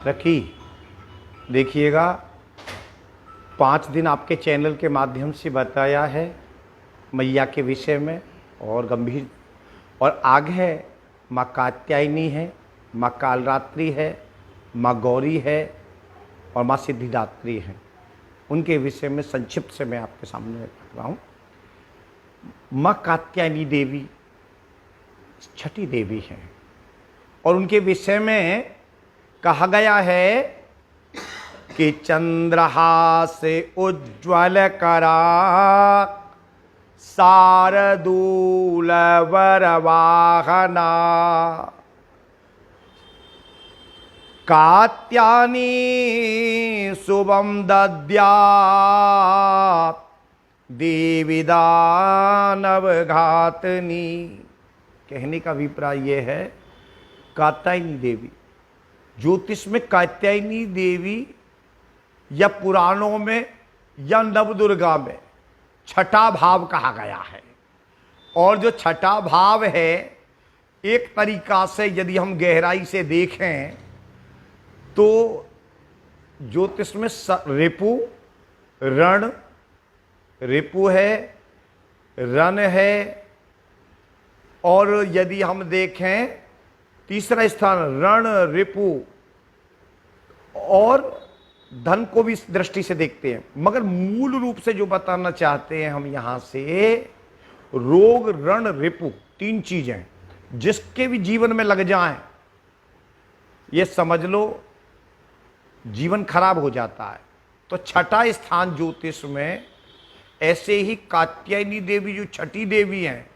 रखी देखिएगा 5 दिन आपके चैनल के माध्यम से बताया है मैया के विषय में और गंभीर और आगे है माँ कात्यायनी है, माँ कालरात्रि है, माँ गौरी है और माँ सिद्धिदात्री है। उनके विषय में संक्षिप्त से मैं आपके सामने रख रहा हूँ। माँ कात्यायनी देवी छठी देवी हैं और उनके विषय में कहा गया है कि चंद्रहासे उज्ज्वल करा शार्दूल वरवाहना कात्यायनी शुभम दद्यात् देवी दानव घातनी। कहने का अभिप्राय यह है कात्यायनी देवी, ज्योतिष में कात्यायनी देवी या पुराणों में या नवदुर्गा में छठा भाव कहा गया है। और जो छठा भाव है एक तरीका से यदि हम गहराई से देखें तो ज्योतिष में रिपु रण, रिपु है, रण है और यदि हम देखें तीसरा स्थान रण रिपु और धन को भी इस दृष्टि से देखते हैं। मगर मूल रूप से जो बताना चाहते हैं हम यहां से रोग रण रिपु तीन चीजें जिसके भी जीवन में लग जाएं ये समझ लो जीवन खराब हो जाता है। तो छठा स्थान ज्योतिष में ऐसे ही कात्यायनी देवी जो छठी देवी हैं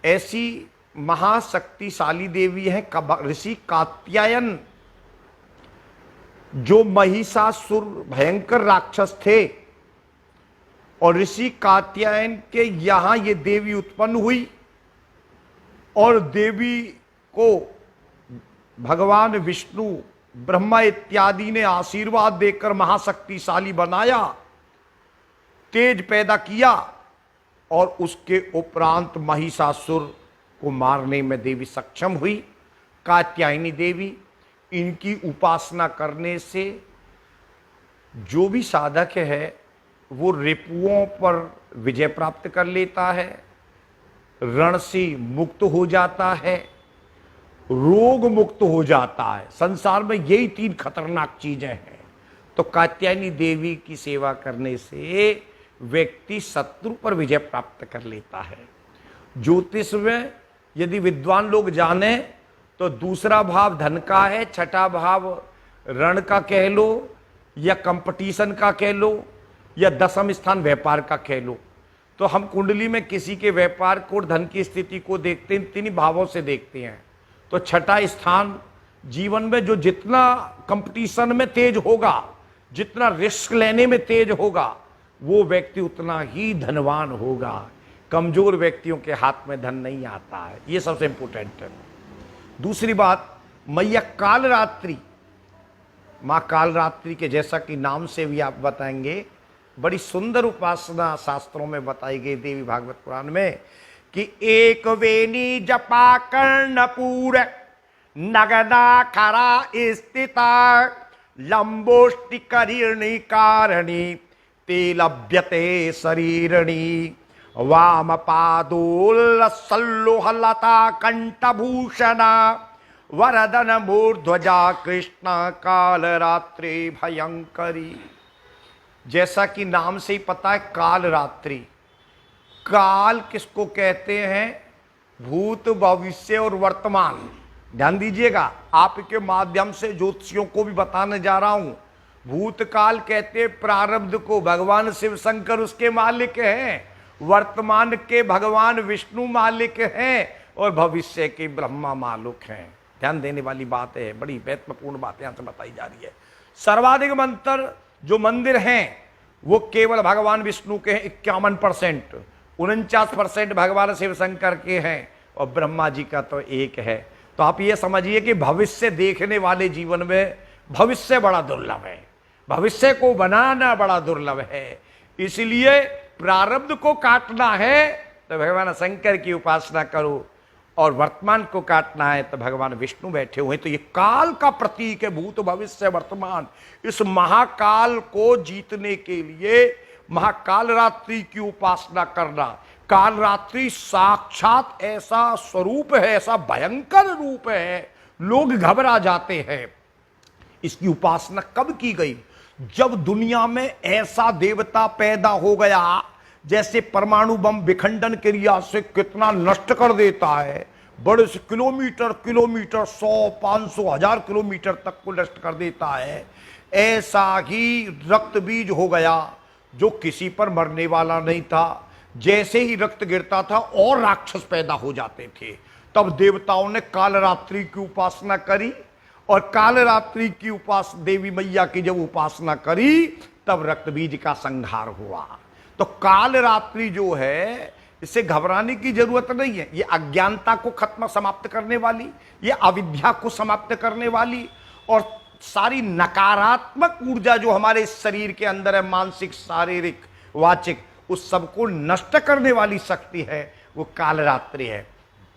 ऐसी महाशक्तिशाली देवी हैं ऋषि कात्यायन जो महिषासुर भयंकर राक्षस थे और ऋषि कात्यायन के यहां ये देवी उत्पन्न हुई और देवी को भगवान विष्णु ब्रह्मा इत्यादि ने आशीर्वाद देकर महाशक्तिशाली बनाया, तेज पैदा किया और उसके उपरांत महिषासुर को मारने में देवी सक्षम हुई। कात्यायनी देवी इनकी उपासना करने से जो भी साधक है वो रिपुओं पर विजय प्राप्त कर लेता है, रण से मुक्त हो जाता है, रोग मुक्त हो जाता है। संसार में यही तीन खतरनाक चीजें हैं। तो कात्यायनी देवी की सेवा करने से व्यक्ति शत्रु पर विजय प्राप्त कर लेता है। ज्योतिष में यदि विद्वान लोग जाने तो दूसरा भाव धन का है, छठा भाव रण का कह लो या कंपटीशन का कह लो या दसम स्थान व्यापार का कह लो। तो हम कुंडली में किसी के व्यापार को धन की स्थिति को देखते हैं, तीन भावों से देखते हैं। तो छठा स्थान जीवन में जो जितना कंपटीशन में तेज होगा, जितना रिस्क लेने में तेज होगा, वो व्यक्ति उतना ही धनवान होगा। कमजोर व्यक्तियों के हाथ में धन नहीं आता है, ये सबसे इंपॉर्टेंट है। दूसरी बात मैया कालरात्रि, माँ कालरात्रि के जैसा कि नाम से भी आप बताएंगे बड़ी सुंदर उपासना शास्त्रों में बताई गई देवी भागवत पुराण में कि एक वेणी जपा कर्णपूर नगदा खरा स्थिता लंबोष्टि करीर्णि कारणी ते लभ्यते शरीरणी वाम पादोल्लसल्लोहलता कंठभूषणा वरदन मूर्ध्वजा कृष्ण कालरात्रि भयंकरी। जैसा कि नाम से ही पता है कालरात्रि, काल किसको कहते हैं? भूत, भविष्य और वर्तमान। ध्यान दीजिएगा, आपके माध्यम से ज्योतिषियों को भी बताने जा रहा हूं। भूतकाल कहते प्रारब्ध को, भगवान शिव शंकर उसके मालिक हैं। वर्तमान के भगवान विष्णु मालिक हैं और भविष्य के ब्रह्मा मालिक हैं। ध्यान देने वाली बात है, बड़ी महत्वपूर्ण बात यहां से बताई जा रही है। सर्वाधिक मंत्र जो मंदिर हैं वो केवल भगवान विष्णु के हैं 51%, 49% भगवान शिव शंकर के हैं और ब्रह्मा जी का तो एक है। तो आप ये समझिए कि भविष्य देखने वाले जीवन में भविष्य बड़ा दुर्लभ है, भविष्य को बनाना बड़ा दुर्लभ है। इसलिए प्रारब्ध को काटना है तो भगवान शंकर की उपासना करो और वर्तमान को काटना है तो भगवान विष्णु बैठे हुए हैं। तो ये काल का प्रतीक है, भूत भविष्य वर्तमान। इस महाकाल को जीतने के लिए महाकाल रात्रि की उपासना करना। काल रात्रि साक्षात ऐसा स्वरूप है, ऐसा भयंकर रूप है, लोग घबरा जाते हैं। इसकी उपासना कब की गई? जब दुनिया में ऐसा देवता पैदा हो गया, जैसे परमाणु बम विखंडन क्रिया से कितना नष्ट कर देता है, बड़े से किलोमीटर किलोमीटर 100, 500, 1000 किलोमीटर तक को नष्ट कर देता है। ऐसा ही रक्त बीज हो गया जो किसी पर मरने वाला नहीं था। जैसे ही रक्त गिरता था और राक्षस पैदा हो जाते थे। तब देवताओं ने कालरात्रि की उपासना करी, और कालरात्रि की देवी मैया की जब उपासना करी तब रक्त बीज का संहार हुआ। तो कालरात्रि जो है, इससे घबराने की जरूरत नहीं है। ये अज्ञानता को खत्म समाप्त करने वाली, ये अविद्या को समाप्त करने वाली, और सारी नकारात्मक ऊर्जा जो हमारे शरीर के अंदर है, मानसिक, शारीरिक, वाचिक, उस सबको नष्ट करने वाली शक्ति है, वो कालरात्रि है।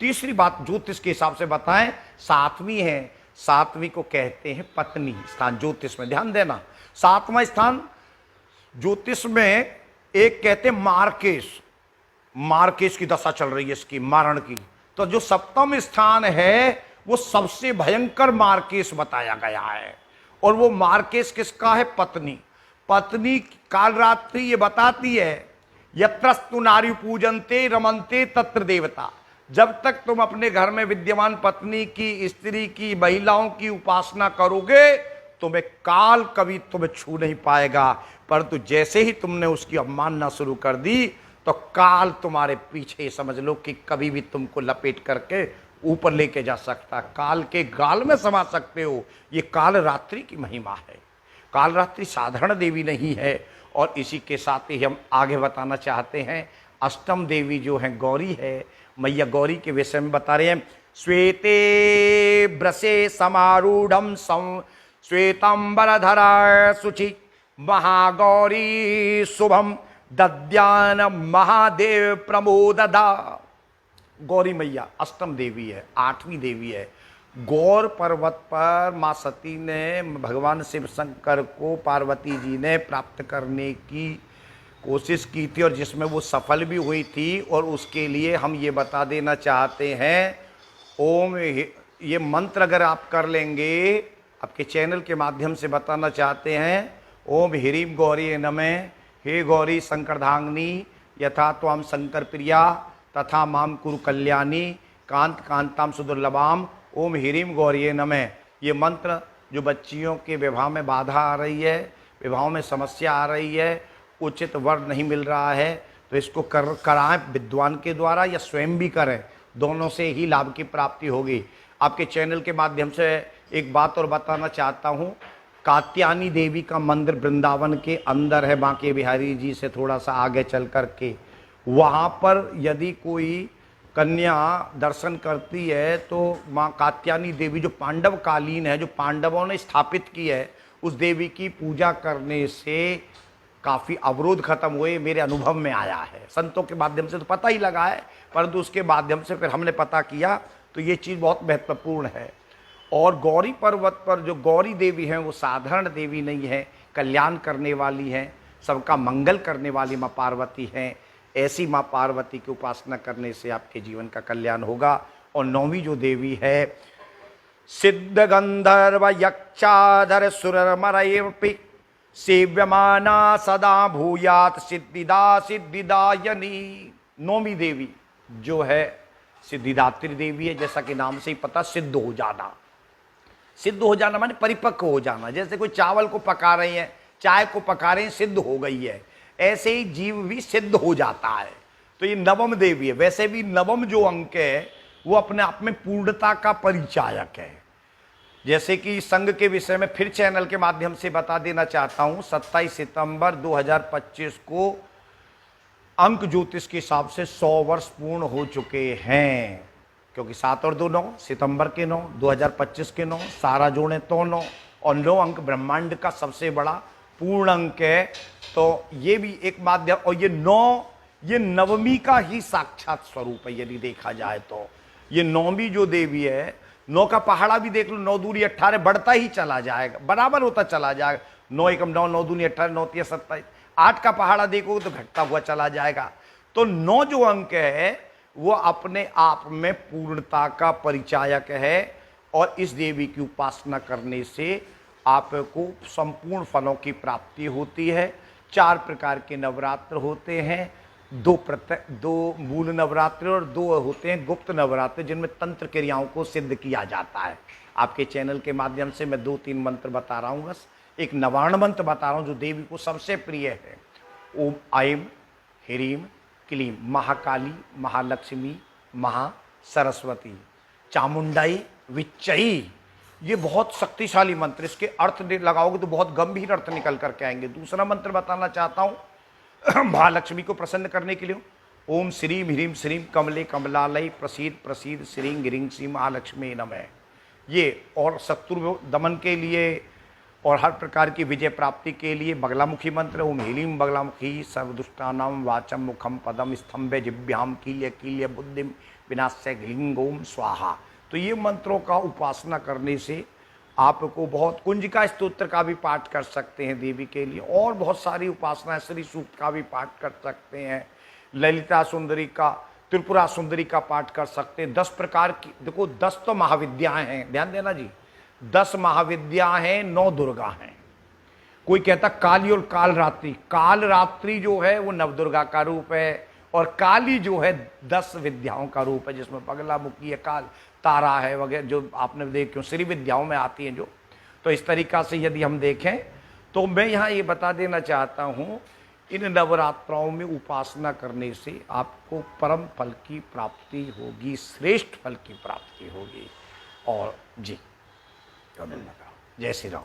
तीसरी बात ज्योतिष के हिसाब से बताएं, सातवीं है। सातवीं को कहते हैं पत्नी स्थान ज्योतिष में, ध्यान देना। सातवां स्थान ज्योतिष में एक कहते हैं मार्केश। मार्केश की दशा चल रही है इसकी, मारण की। तो जो सप्तम स्थान है वो सबसे भयंकर मार्केश बताया गया है। और वो मार्केश किसका है? पत्नी। पत्नी कालरात्रि ये बताती है, यत्रस्तु नारी पूजनते रमनते तत्र देवता। जब तक तुम अपने घर में विद्यमान पत्नी की, स्त्री की, महिलाओं की उपासना करोगे, तुम्हें काल कभी तुम्हें छू नहीं पाएगा। परंतु जैसे ही तुमने उसकी अवमानना शुरू कर दी तो काल तुम्हारे पीछे, समझ लो कि कभी भी तुमको लपेट करके ऊपर लेके जा सकता, काल के गाल में समा सकते हो। ये काल रात्रि की महिमा है। काल रात्रि साधारण देवी नहीं है। और इसी के साथ ही हम आगे बताना चाहते हैं, अष्टम देवी जो है गौरी है। मैया गौरी के विषय में बता रहे हैं, श्वेते ब्रसे समारूढ़ श्वेतांबरधरा शुचि महागौरी शुभम दद्यान महादेव प्रमोददा। गौरी मैया अष्टम देवी है, आठवीं देवी है। गौर पर्वत पर माँ सती ने भगवान शिव शंकर को पार्वती जी ने प्राप्त करने की कोशिश की थी, और जिसमें वो सफल भी हुई थी। और उसके लिए हम ये बता देना चाहते हैं, ओम, ये मंत्र अगर आप कर लेंगे, आपके चैनल के माध्यम से बताना चाहते हैं, ओम ह्रीं गौरी नमः। हे गौरी शंकरधांगिनी यथा त्वाम शंकर प्रिया तथा माम कुरु कल्याणी कांत कांताम सुदुर्लभाम। ओम ह्रीं गौरी नमः। ये मंत्र जो बच्चियों के विवाह में बाधा आ रही है, विवाह में समस्या आ रही है, उचित वर नहीं मिल रहा है, तो इसको कराएं विद्वान के द्वारा या स्वयं भी करें, दोनों से ही लाभ की प्राप्ति होगी। आपके चैनल के माध्यम से एक बात और बताना चाहता हूँ, कात्यायनी देवी का मंदिर वृंदावन के अंदर है, बांके बिहारी जी से थोड़ा सा आगे चल कर के। वहाँ पर यदि कोई कन्या दर्शन करती है तो माँ कात्यायनी देवी जो पांडव कालीन है, जो पांडवों ने स्थापित की है, उस देवी की पूजा करने से काफ़ी अवरोध खत्म हुए, मेरे अनुभव में आया है। संतों के माध्यम से तो पता ही लगा है, परंतु उसके माध्यम से फिर हमने पता किया, तो ये चीज़ बहुत महत्वपूर्ण है। और गौरी पर्वत पर जो गौरी देवी हैं वो साधारण देवी नहीं है, कल्याण करने वाली हैं, सबका मंगल करने वाली माँ पार्वती हैं। ऐसी माँ पार्वती की उपासना करने से आपके जीवन का कल्याण होगा। और नौवीं जो देवी है, सिद्ध गंधर्व यक्षाधर सुरमरैर्पि सेव्यमाना सदा भूयात सिद्धिदा सिद्धिदायनी। नौवीं देवी जो है सिद्धिदात्री देवी है। जैसा कि नाम से ही पता, सिद्ध हो जाना। सिद्ध हो जाना माने परिपक्व हो जाना। जैसे कोई चावल को पका रहे हैं, चाय को पका रहे हैं, सिद्ध हो गई है, ऐसे ही जीव भी सिद्ध हो जाता है। तो ये नवम देवी है। वैसे भी नवम जो अंक है वो अपने आप में पूर्णता का परिचायक है। जैसे कि संघ के विषय में फिर चैनल के माध्यम से बता देना चाहता हूं, 27 सितंबर 2025 को अंक ज्योतिष के हिसाब से 100 वर्ष पूर्ण हो चुके हैं। क्योंकि 7 और 2 9, सितंबर के 9, 2025 के 9, सारा जोड़े तो 9, और 9 अंक ब्रह्मांड का सबसे बड़ा पूर्ण अंक है। तो ये भी एक माध्यम, और ये 9 ये नवमी का ही साक्षात स्वरूप है। यदि देखा जाए तो ये नौवीं जो देवी है, 9 का पहाड़ा भी देख लो, 9 दूनी 18 बढ़ता ही चला जाएगा, बराबर होता चला जाएगा। 9 एकम 9, 9 दूनी 18, 9 तिया 27। 8 का पहाड़ा देखोगे तो घटता हुआ चला जाएगा। तो 9 जो अंक है वो अपने आप में पूर्णता का परिचायक है, और इस देवी की उपासना करने से आपको संपूर्ण फलों की प्राप्ति होती है। 4 प्रकार के नवरात्र होते हैं, 2 मूल नवरात्र और 2 होते हैं गुप्त नवरात्र, जिनमें तंत्र क्रियाओं को सिद्ध किया जाता है। आपके चैनल के माध्यम से मैं 2-3 मंत्र बता रहा हूँ, बस एक नवार्ण मंत्र बता रहा हूँ जो देवी को सबसे प्रिय है। ओम ऐं ह्रीं क्लीं महाकाली, महालक्ष्मी, महासरस्वती, चामुंडाई विच्चई। ये बहुत शक्तिशाली मंत्र, इसके अर्थ लगाओगे तो बहुत गंभीर अर्थ निकल करके आएंगे। दूसरा मंत्र बताना चाहता हूं महालक्ष्मी को प्रसन्न करने के लिए। ओम श्रीं ह्रीं श्रीं कमले कमलालय प्रसीद प्रसीद श्रीं ह्रीं श्री महालक्ष्मी नमः। ये और शत्रु दमन के लिए और हर प्रकार की विजय प्राप्ति के लिए बगलामुखी मंत्र। ओम ह्रीं बगलामुखी सर्वदुष्टानां वाचम मुखम पदम स्तंभे जिभ्याम कील्य कील्य बुद्धिम विनाश्य ह्रीं ओम स्वाहा। तो ये मंत्रों का उपासना करने से आपको बहुत, कुंजिका स्तोत्र का भी पाठ कर सकते हैं देवी के लिए, और बहुत सारी उपासना, श्री सूक्त का भी पाठ कर सकते हैं, ललिता सुंदरी का, त्रिपुरा सुंदरी का पाठ कर सकते हैं। 10 प्रकार की, देखो 10 तो महाविद्याएं हैं, ध्यान देना जी, 10 महाविद्या हैं, 9 दुर्गा हैं। कोई कहता काली और काल रात्रि, काल रात्रि जो है वो नवदुर्गा का रूप है, और काली जो है 10 विद्याओं का रूप है, जिसमें बगलामुखी है, काल तारा है वगैरह, जो आपने देखो श्री विद्याओं में आती हैं जो। तो इस तरीका से यदि हम देखें तो मैं यहाँ ये बता देना चाहता हूँ, इन नवरात्रों में उपासना करने से आपको परम फल की प्राप्ति होगी, श्रेष्ठ फल की प्राप्ति होगी। और जी जय श्री राम।